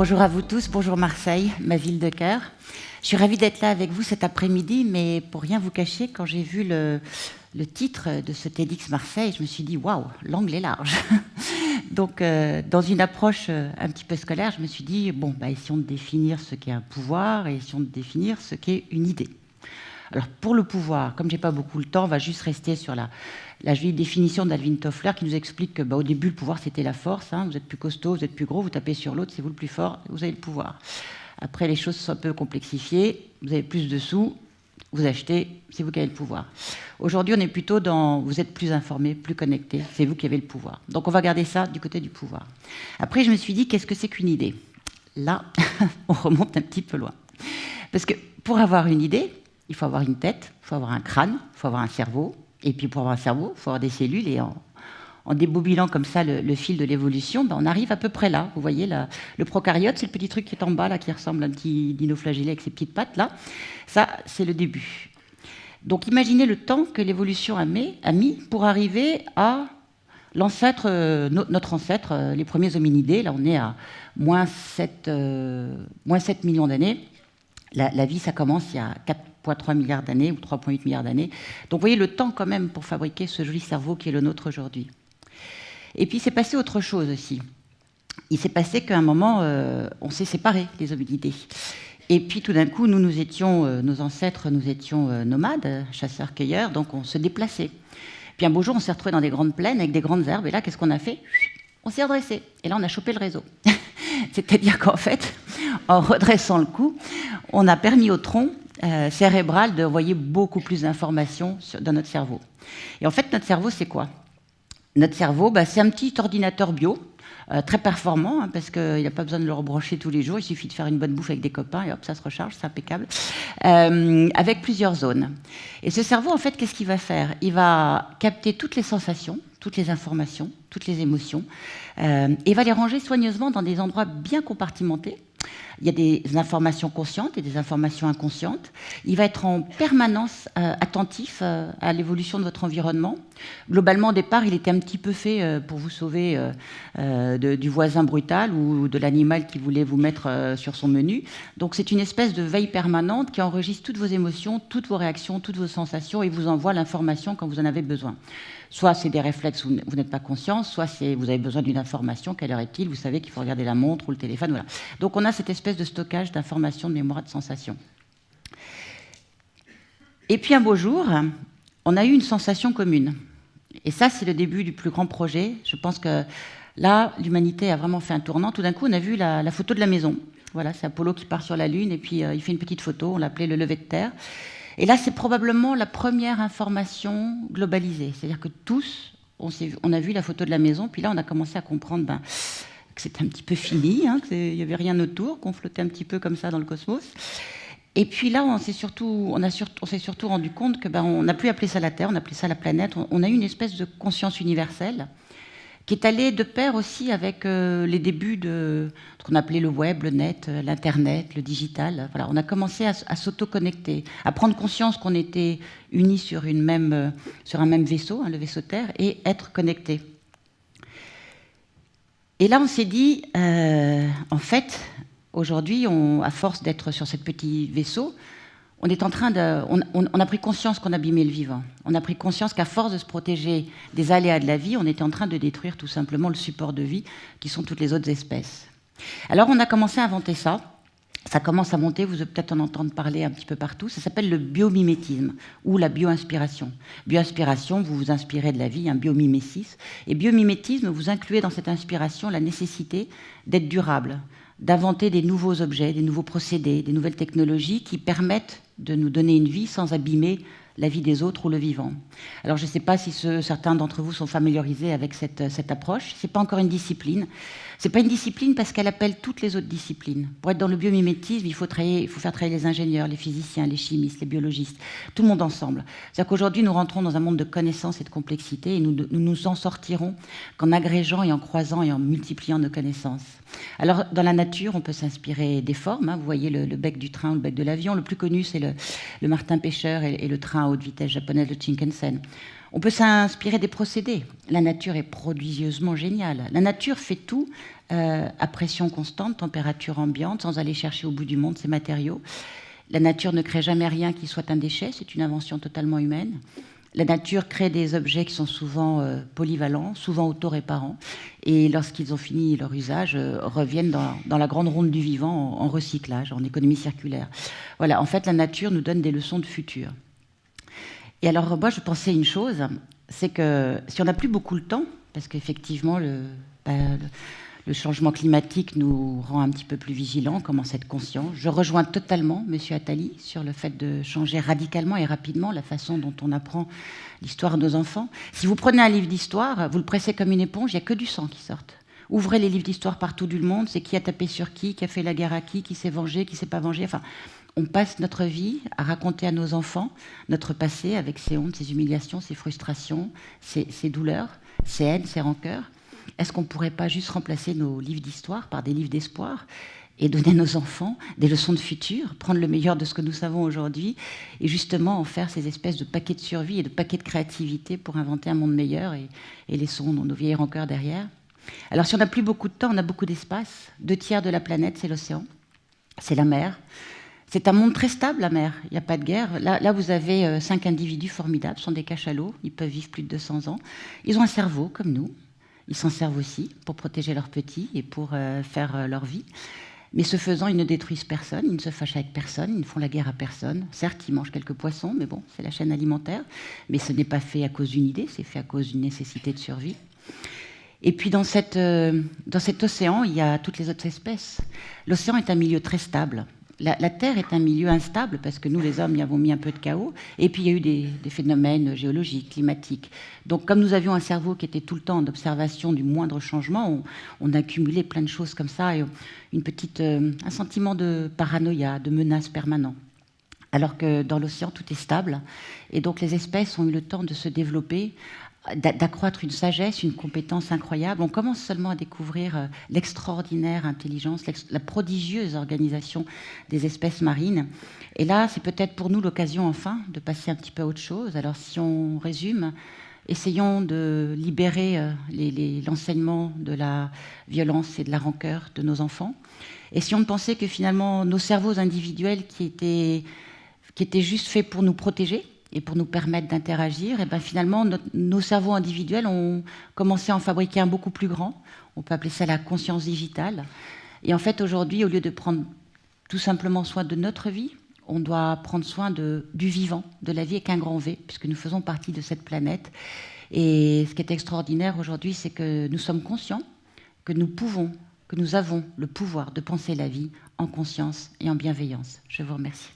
Bonjour à vous tous, bonjour Marseille, ma ville de cœur. Je suis ravie d'être là avec vous cet après-midi, mais pour rien vous cacher, quand j'ai vu le titre de ce TEDx Marseille, je me suis dit, waouh, l'angle est large. Donc, dans une approche un petit peu scolaire, je me suis dit, bon, essayons de définir ce qu'est un pouvoir et essayons de définir ce qu'est une idée. Alors, pour le pouvoir, comme je n'ai pas beaucoup le temps, on va juste rester sur la jolie définition d'Alvin Toffler qui nous explique que, au début, le pouvoir, c'était la force. Hein. Vous êtes plus costaud, vous êtes plus gros, vous tapez sur l'autre, c'est vous le plus fort, vous avez le pouvoir. Après, les choses sont un peu complexifiées, vous avez plus de sous, vous achetez, c'est vous qui avez le pouvoir. Aujourd'hui, on est plutôt dans vous êtes plus informé, plus connecté, c'est vous qui avez le pouvoir. Donc, on va garder ça du côté du pouvoir. Après, je me suis dit, qu'est-ce que c'est qu'une idée? Là, on remonte un petit peu loin. Parce que pour avoir une idée, il faut avoir une tête, il faut avoir un crâne, il faut avoir un cerveau. Et puis pour avoir un cerveau, il faut avoir des cellules. Et en débobinant comme ça le fil de l'évolution, on arrive à peu près là. Vous voyez, le prokaryote, c'est le petit truc qui est en bas, là, qui ressemble à un petit dinoflagellé avec ses petites pattes. Là. Ça, c'est le début. Donc imaginez le temps que l'évolution a mis pour arriver à l'ancêtre, notre ancêtre, les premiers hominidés. Là, on est à moins 7 millions d'années. La vie, ça commence il y a 4,3 milliards d'années ou 3,8 milliards d'années. Donc vous voyez le temps quand même pour fabriquer ce joli cerveau qui est le nôtre aujourd'hui. Et puis il s'est passé autre chose aussi. Il s'est passé qu'à un moment, on s'est séparés, les hominidés. Et puis tout d'un coup, nous étions, nos ancêtres, nous étions nomades, chasseurs-cueilleurs, donc on se déplaçait. Puis un beau jour, on s'est retrouvés dans des grandes plaines avec des grandes herbes, et là, qu'est-ce qu'on a fait? On s'est redressé. Et là, on a chopé le réseau. C'est-à-dire qu'en fait, en redressant le cou, on a permis au tronc cérébral d'envoyer beaucoup plus d'informations dans notre cerveau. Et en fait, notre cerveau, c'est quoi? Notre cerveau, c'est un petit ordinateur bio, très performant, hein, parce qu'il n'a pas besoin de le rebrancher tous les jours, il suffit de faire une bonne bouffe avec des copains, et hop, ça se recharge, c'est impeccable, avec plusieurs zones. Et ce cerveau, en fait, qu'est-ce qu'il va faire? Il va capter toutes les sensations, toutes les informations, toutes les émotions, et va les ranger soigneusement dans des endroits bien compartimentés. Il y a des informations conscientes et des informations inconscientes. Il va être en permanence attentif à l'évolution de votre environnement. Globalement, au départ, il était un petit peu fait pour vous sauver du voisin brutal ou de l'animal qui voulait vous mettre sur son menu. Donc c'est une espèce de veille permanente qui enregistre toutes vos émotions, toutes vos réactions, toutes vos sensations et vous envoie l'information quand vous en avez besoin. Soit c'est des réflexes où vous n'êtes pas conscient, soit vous avez besoin d'une information, quelle heure est-il, vous savez qu'il faut regarder la montre ou le téléphone, voilà. Donc on a cette espèce de stockage d'informations, de mémoire, de sensations. Et puis un beau jour, on a eu une sensation commune. Et ça, c'est le début du plus grand projet. Je pense que là, l'humanité a vraiment fait un tournant. Tout d'un coup, on a vu la photo de la maison. Voilà, c'est Apollo qui part sur la Lune et puis il fait une petite photo, on l'appelait le lever de terre. Et là, c'est probablement la première information globalisée. C'est-à-dire que tous, on a vu la photo de la maison, puis là, on a commencé à comprendre que c'était un petit peu fini, hein, qu'il n'y avait rien autour, qu'on flottait un petit peu comme ça dans le cosmos. Et puis là, on s'est surtout rendu compte que on n'a plus appelé ça la Terre, on appelait ça la planète. On a eu une espèce de conscience universelle qui est allée de pair aussi avec les débuts de ce qu'on appelait le web, le net, l'internet, le digital. Voilà, on a commencé à s'auto-connecter, à prendre conscience qu'on était unis sur un même vaisseau, hein, le vaisseau Terre, et être connectés. Et là, on s'est dit, en fait, aujourd'hui, à force d'être sur ce petit vaisseau, on a pris conscience qu'on abîmait le vivant. On a pris conscience qu'à force de se protéger des aléas de la vie, on était en train de détruire tout simplement le support de vie, qui sont toutes les autres espèces. Alors, on a commencé à inventer ça. Ça commence à monter, vous allez peut-être en entendre parler un petit peu partout. Ça s'appelle le biomimétisme ou la bioinspiration. Bioinspiration, vous vous inspirez de la vie, un biomimésis. Et biomimétisme, vous incluez dans cette inspiration la nécessité d'être durable, d'inventer des nouveaux objets, des nouveaux procédés, des nouvelles technologies qui permettent de nous donner une vie sans abîmer la vie des autres ou le vivant. Alors je ne sais pas si certains d'entre vous sont familiarisés avec cette approche. Ce n'est pas encore une discipline. Ce n'est pas une discipline parce qu'elle appelle toutes les autres disciplines. Pour être dans le biomimétisme, il faut faire travailler les ingénieurs, les physiciens, les chimistes, les biologistes, tout le monde ensemble. C'est-à-dire qu'aujourd'hui, nous rentrons dans un monde de connaissances et de complexité et nous nous en sortirons qu'en agrégeant et en croisant et en multipliant nos connaissances. Alors, dans la nature, on peut s'inspirer des formes. Hein. Vous voyez le bec du train ou le bec de l'avion. Le plus connu, c'est le martin pêcheur et le train train à haute vitesse japonais, le Shinkansen. On peut s'inspirer des procédés. La nature est prodigieusement géniale. La nature fait tout à pression constante, température ambiante, sans aller chercher au bout du monde ses matériaux. La nature ne crée jamais rien qui soit un déchet, c'est une invention totalement humaine. La nature crée des objets qui sont souvent polyvalents, souvent autoréparants, et lorsqu'ils ont fini leur usage, reviennent dans la grande ronde du vivant en recyclage, en économie circulaire. Voilà, en fait, la nature nous donne des leçons de futur. Et alors, moi, je pensais une chose, c'est que si on n'a plus beaucoup le temps, parce qu'effectivement, le changement climatique nous rend un petit peu plus vigilants, on commence à être conscient. Je rejoins totalement M. Attali sur le fait de changer radicalement et rapidement la façon dont on apprend l'histoire de nos enfants. Si vous prenez un livre d'histoire, vous le pressez comme une éponge, il n'y a que du sang qui sort. Ouvrez les livres d'histoire partout du monde, c'est qui a tapé sur qui a fait la guerre à qui s'est vengé, qui s'est pas vengé. Enfin, on passe notre vie à raconter à nos enfants notre passé avec ses hontes, ses humiliations, ses frustrations, ses douleurs, ses haines, ses rancœurs. Est-ce qu'on ne pourrait pas juste remplacer nos livres d'histoire par des livres d'espoir et donner à nos enfants des leçons de futur, prendre le meilleur de ce que nous savons aujourd'hui et justement en faire ces espèces de paquets de survie et de paquets de créativité pour inventer un monde meilleur et laissons nos vieilles rancœurs derrière. Alors si on n'a plus beaucoup de temps, on a beaucoup d'espace. 2/3 de la planète, c'est l'océan, c'est la mer. C'est un monde très stable, la mer. Il n'y a pas de guerre. Là, vous avez 5 individus formidables, ce sont des cachalots, ils peuvent vivre plus de 200 ans. Ils ont un cerveau comme nous. Ils s'en servent aussi pour protéger leurs petits et pour faire leur vie. Mais ce faisant, ils ne détruisent personne, ils ne se fâchent avec personne, ils ne font la guerre à personne. Certes, ils mangent quelques poissons, mais bon, c'est la chaîne alimentaire. Mais ce n'est pas fait à cause d'une idée, c'est fait à cause d'une nécessité de survie. Et puis dans cet océan, il y a toutes les autres espèces. L'océan est un milieu très stable. La Terre est un milieu instable parce que nous, les hommes, y avons mis un peu de chaos. Et puis, il y a eu des phénomènes géologiques, climatiques. Donc, comme nous avions un cerveau qui était tout le temps en observation du moindre changement, on a accumulé plein de choses comme ça, et un sentiment de paranoïa, de menace permanent. Alors que dans l'océan, tout est stable. Et donc, les espèces ont eu le temps de se développer, d'accroître une sagesse, une compétence incroyable. On commence seulement à découvrir l'extraordinaire intelligence, la prodigieuse organisation des espèces marines. Et là, c'est peut-être pour nous l'occasion, enfin, de passer un petit peu à autre chose. Alors, si on résume, essayons de libérer l'enseignement de la violence et de la rancœur de nos enfants. Essayons de penser que finalement, nos cerveaux individuels qui étaient juste faits pour nous protéger, et pour nous permettre d'interagir, et ben finalement, nos cerveaux individuels ont commencé à en fabriquer un beaucoup plus grand. On peut appeler ça la conscience digitale. Et en fait, aujourd'hui, au lieu de prendre tout simplement soin de notre vie, on doit prendre soin du vivant, de la vie avec un grand V, puisque nous faisons partie de cette planète. Et ce qui est extraordinaire aujourd'hui, c'est que nous sommes conscients que nous avons le pouvoir de penser la vie en conscience et en bienveillance. Je vous remercie.